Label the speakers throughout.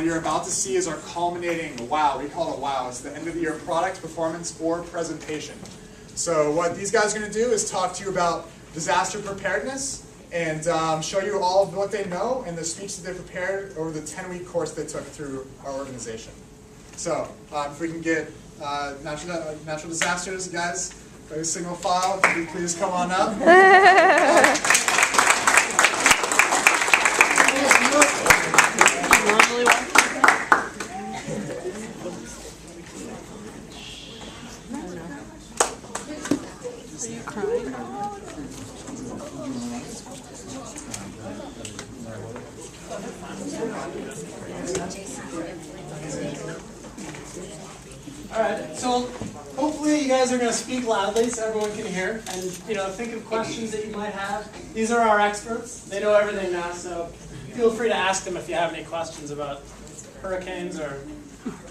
Speaker 1: what you're about to see is our culminating wow. We call it a wow. It's the end of the year product, performance, or presentation. So what these guys are going to do is talk to you about disaster preparedness and show you all of what they know and the speech that they prepared over the 10-week course they took through our organization. So if we can get natural disasters, guys, very single file, if you please come on up.
Speaker 2: Are you crying?
Speaker 3: Alright, so hopefully you guys are going to speak loudly so everyone can hear, and think of questions that you might have. These are our experts. They know everything now, so feel free to ask them if you have any questions about hurricanes or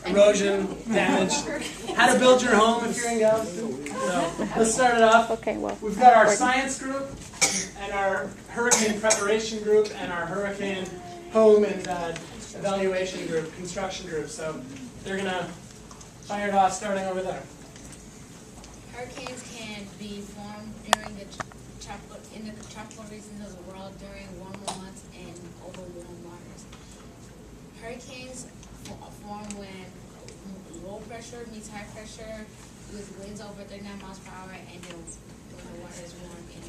Speaker 3: erosion, damage, how to build your home if you're in Galveston. So let's start it off.
Speaker 2: Okay, well,
Speaker 3: we've got our science group and our hurricane preparation group and our hurricane home and evaluation group, construction group. So they're going to fire it off starting over there.
Speaker 4: Hurricanes can be formed during in the tropical regions of the world during warmer months and over warm waters. Hurricanes form when low pressure meets high pressure with winds over 39 miles per hour and when the water is warm in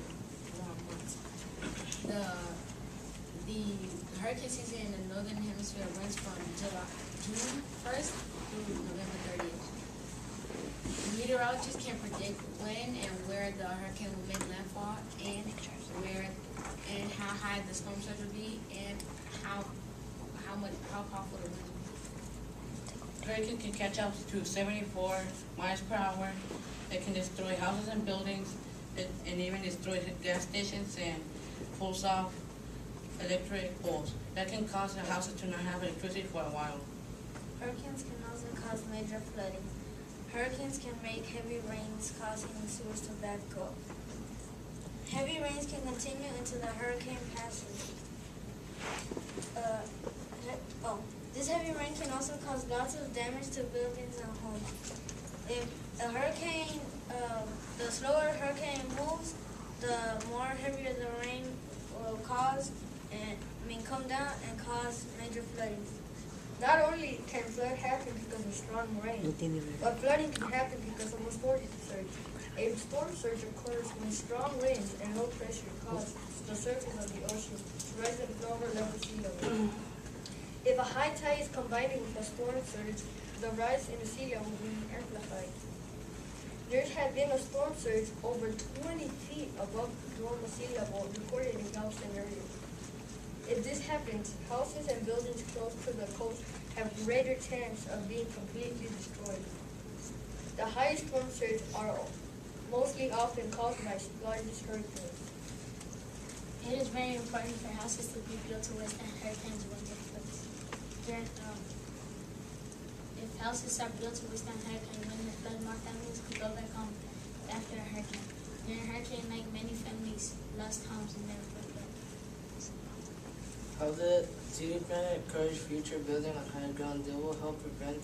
Speaker 4: warm months. The hurricane season in the northern hemisphere runs from June 1st through November 30th. Meteorologists can predict when and where the hurricane will make landfall and how high the storm surge will be and how powerful the winds will be.
Speaker 5: Hurricane can catch up to 74 miles per hour. It can destroy houses and buildings, and even destroy gas stations and pulls off electric poles. That can cause the houses to not have electricity for a while.
Speaker 6: Hurricanes can also cause major flooding. Hurricanes can make heavy rains, causing sewers to back up. Heavy rains can continue until the hurricane passes. This heavy rain can also cause lots of damage to buildings and homes. If a hurricane, the slower a hurricane moves, the more heavier the rain will come down and cause major flooding.
Speaker 7: Not only can flood happen because of strong rain, but flooding can happen because of a storm surge. A storm surge occurs when strong winds and low pressure cause the surface of the ocean to rise above level sea level. If a high tide is combined with a storm surge, the rise in the sea level will be amplified. There has been a storm surge over 20 feet above normal sea level recorded in Galveston area. If this happens, houses and buildings close to the coast have greater chance of being completely destroyed. The highest storm surge are mostly often caused by largest hurricanes.
Speaker 6: It is very important for houses to be built to withstand hurricanes when they flood. If houses are built to withstand hurricanes when they flood, more families could go back home after a hurricane. During a hurricane, many families lost homes and never flooded.
Speaker 8: How the city plan encourage future building on higher ground? They will help prevent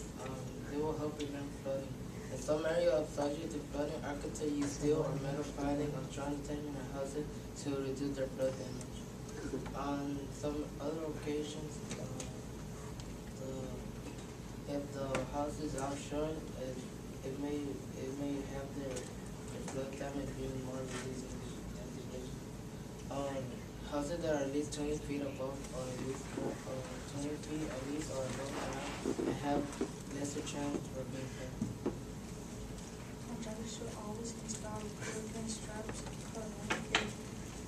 Speaker 8: flooding. In some areas subject to flooding, architects use steel or metal cladding or strong tension in houses to reduce their flood damage. On some other occasions, if the house is offshore, it may have their flood damage even more reducing. Houses that are at least 20 feet above or at least 20 feet at least or above ground and have lesser chance for being hit.
Speaker 6: Contractors should always install building straps covering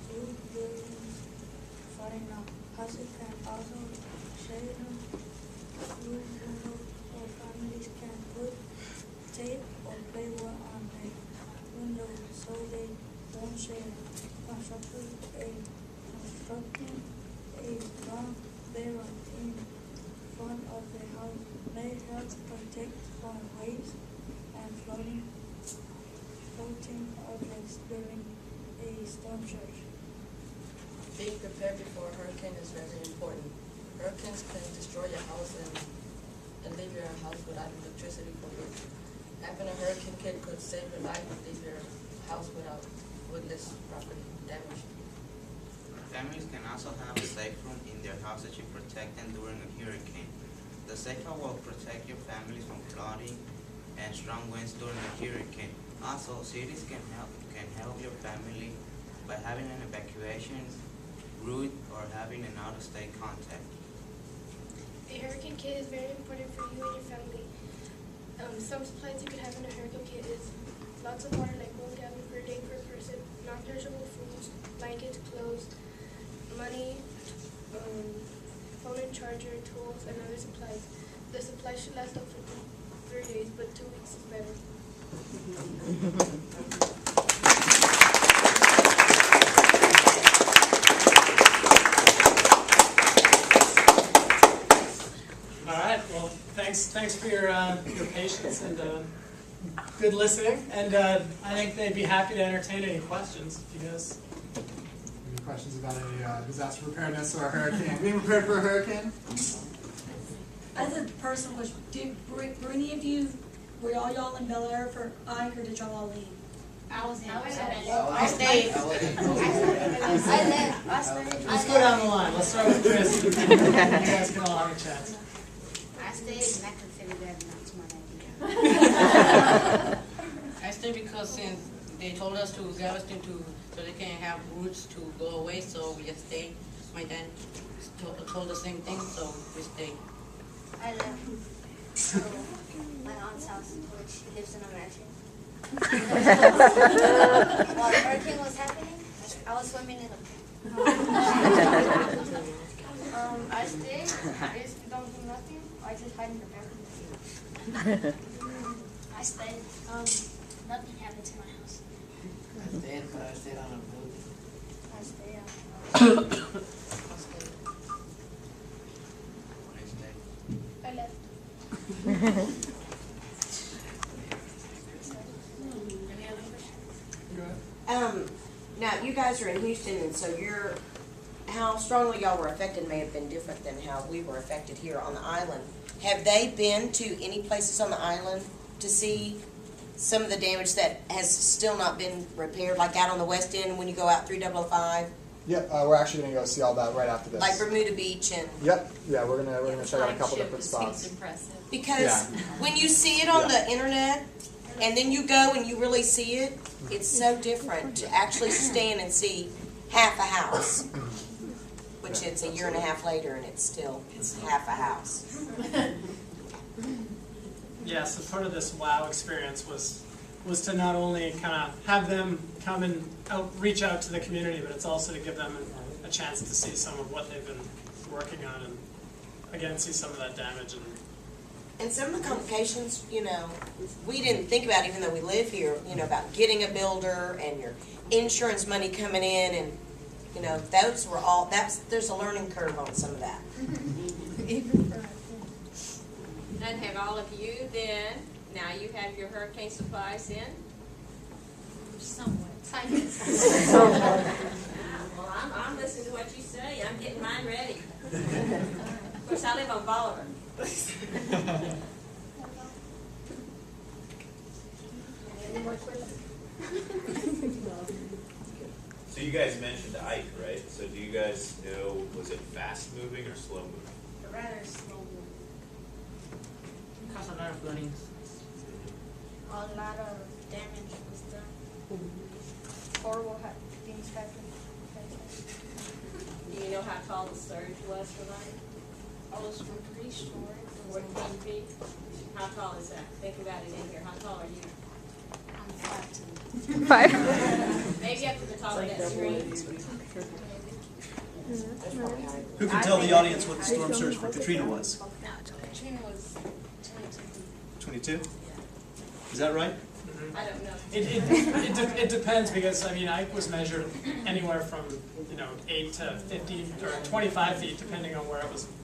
Speaker 6: two buildings flooding out. Houses can also shade them. Or families can put tape or plywood on the window so they don't shade. Constructing a ground barrel in front of the house may help protect from waves and floating objects during a storm surge.
Speaker 9: Being prepared before a hurricane is very important. Hurricanes can destroy your house and leave your house without electricity for weeks. Having a hurricane kit could save your life and leave your house with less property damage.
Speaker 10: Families can also have a safe room in their house that you protect them during a hurricane. The safe room will protect your families from flooding and strong winds during a hurricane. Also, cities can help your family by having an evacuation route or having an out-of-state contact.
Speaker 11: A hurricane kit is very important for you and your family. Some supplies you could have in a hurricane kit is lots of water, like 1 gallon per day per person, non-perishable foods, blankets, clothes, money, phone and charger, tools, and other supplies. The supplies should last up for 3 days, but 2 weeks is better.
Speaker 3: All right. Well, thanks for your patience and good listening. And I think they'd be happy to entertain any questions if you guys.
Speaker 1: Any questions about any disaster preparedness or a hurricane? Being prepared for a hurricane?
Speaker 12: As a person, were any of you, were y'all in Bel Air for Ike, or did y'all all leave?
Speaker 4: I was in.
Speaker 5: I stayed.
Speaker 3: Let's go down the line. Let's start with Chris. You guys can all have a chance.
Speaker 4: I stayed and I considered that not smart idea.
Speaker 5: I stayed because since they told us to Galveston so they can have routes to go away, so we just stayed. My dad told the same thing, so we stayed.
Speaker 6: I left my aunt's house, which lives in a mansion. While the hurricane was happening, I was swimming in the pool. I stayed. I just don't do nothing. I just hide in the bathroom. I stayed. Nothing happened to my house.
Speaker 8: I stayed, but I stayed on a boat.
Speaker 6: I stayed.
Speaker 11: I left.
Speaker 13: Now, you guys are in Houston, and so how strongly y'all were affected may have been different than how we were affected here on the island. Have they been to any places on the island to see some of the damage that has still not been repaired, like out on the west end when you go out 3005?
Speaker 1: Yep, we're actually going to go see all that right after this.
Speaker 13: Like Bermuda Beach and...
Speaker 1: Yep, yeah, we're gonna check out a couple different spots.
Speaker 13: Because when you see it on the internet, and then you go and you really see it, it's so different to actually stand and see half a house, which it's a year and a half later and it's still half a house.
Speaker 3: Yeah, so part of this WOW experience was to not only kind of have them come and reach out to the community, but it's also to give them a chance to see some of what they've been working on and, again, see some of that damage.
Speaker 13: And some of the complications, we didn't think about, even though we live here, about getting a builder and your insurance money coming in, and, those were all, there's a learning curve on some of that.
Speaker 14: And have all of you then, now you have your hurricane supplies in?
Speaker 4: Somewhat.
Speaker 14: Well, I'm listening to what you say. I'm getting mine ready. Of course, I live on Bolivar.
Speaker 11: Any more questions?
Speaker 15: So you guys mentioned Ike, right? So do you guys know, was it fast moving or slow moving?
Speaker 4: Rather slow.
Speaker 5: Cause a lot of flooding.
Speaker 6: A lot of damage was done.
Speaker 11: Horrible things happened.
Speaker 14: Do you know how tall the surge was tonight?
Speaker 4: I was pretty short.
Speaker 14: 14 feet. How tall is that? Think about it in here. How tall are you?
Speaker 4: I'm 5'2".
Speaker 2: 5.
Speaker 14: Maybe up to the top of that screen.
Speaker 16: Who can tell the audience what the storm surge for Katrina was?
Speaker 4: Katrina was 22.
Speaker 16: 22? Is that right?
Speaker 14: I don't know.
Speaker 3: It depends, because Ike was measured anywhere from 8 to 50 or 25 feet, depending on where it was